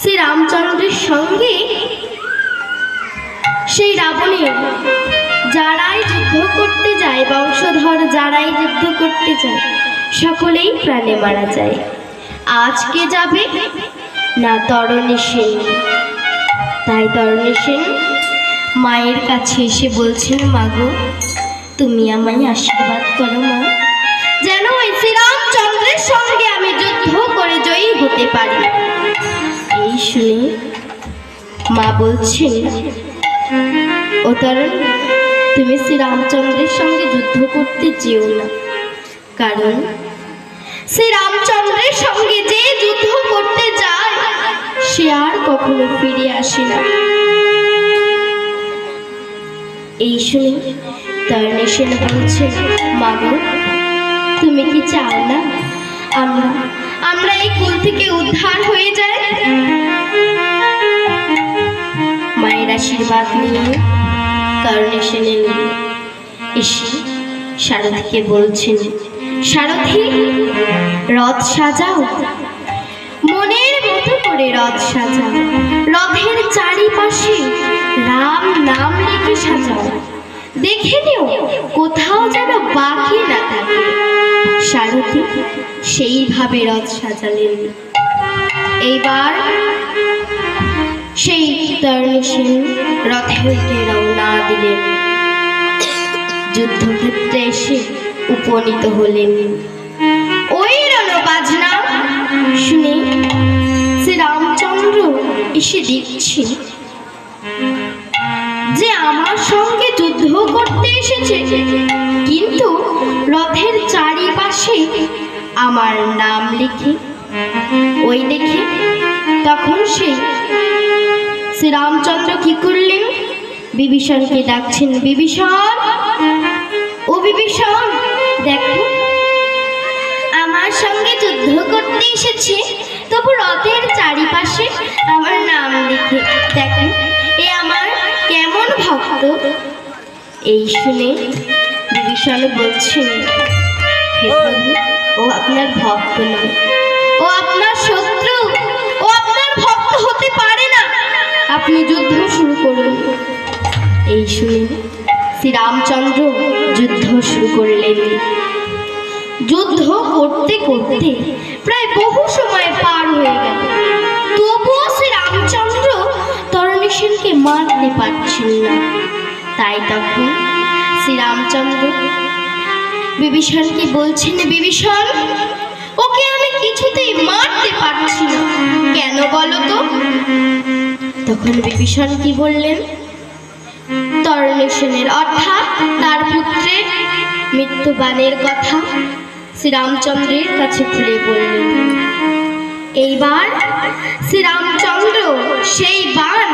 শ্রী রামচন্দ্রের সঙ্গে সেই রাবণের যারাই যুদ্ধ করতে যায়, বংশধর যারাই যুদ্ধ করতে যায়, সকলেই প্রাণে মারা যায়। আজকে যাবে না তরণী সেন। তাই তরণী সেন মায়ের কাছে এসে বলছেন, মাগো তুমি আমায় আশীর্বাদ করো মা, যেন ওই শ্রীরামচন্দ্রের সঙ্গে আমি যুদ্ধ করে জয়ী হতে পারি। এই শুনে মা বলছেন, ও তরণ, তুমি শ্রীরামচন্দ্রের সঙ্গে যুদ্ধ করতে যেও না, কারণ শ্রীরামচন্দ্রের সঙ্গে যে যুদ্ধ করতে যায় সে আর কখনো ফিরে আসে না। এই শুনে তরণী সেন বলছে, মাগো তুমি কি চাও না আমরা এই কুল থেকে উদ্ধার হয়ে যাই? মায়ের আশীর্বাদ নিয়ে তরণী সেন এসে সারথীকে বলছেন, সারথী রথ সাজাও, মনের মতো করে রথ সাজাও, রথের চারিপাশে রাম নাম লিখে সাজাও, দেখে নিও কোথাও যেন বাকি না থাকে। সারথী সেইভাবে রথ সাজালেন। এইবার সেই তরণী সেন রথে উঠে রওনা দিলেন, যুদ্ধক্ষেত্রে এসে উপনীত হলেন। ওই রণবাজনা শুনে শ্রীরামচন্দ্র এসে দেখছে যে আমার সঙ্গে যুদ্ধ করতে এসেছে, কিন্তু রথের চারিপাশে আমার নাম লিখে। ওই দেখে তখন শ্রীরামচন্দ্র কি করলেন, বিভীষণকে ডাকছেন, বিভীষণ, ও বিভীষণ, দেখো আমার সঙ্গে যুদ্ধ করতে এসেছে, তবু রথের চারিপাশে আমার নাম লিখে, দেখো এ আমার কেমন ভক্ত। এই শুনে বিভীষণ বলছেন, হে প্রভু, ও আপনার ভক্ত নয়, ও আপনার শত্রু, ও আপনার ভক্ত হতে পারে না, আপনি যুদ্ধ শুরু করুন। এই শুনে শ্রীরামচন্দ্র যুদ্ধ শুরু করলেন। যুদ্ধ করতে করতে প্রায় বহু সময় পার হয়ে গেল, তবুও শ্রীরামচন্দ্র তরণী সেনকে মারতে পারছেন না। তাই তখন শ্রীরামচন্দ্র বিভীষণকে বলছেন, বিভীষণ, ওকে আমি কিছুতেই মারতে পারছি না, কেন বলো তো? তখন বিভীষণ কি বললেন, তরণী সেনের অর্থাৎ তার পুত্রের মৃত্যুবাণের কথা শ্রীরামচন্দ্রের কাছে খুলে বললেন। এইবার শ্রীরামচন্দ্র সেই বাণ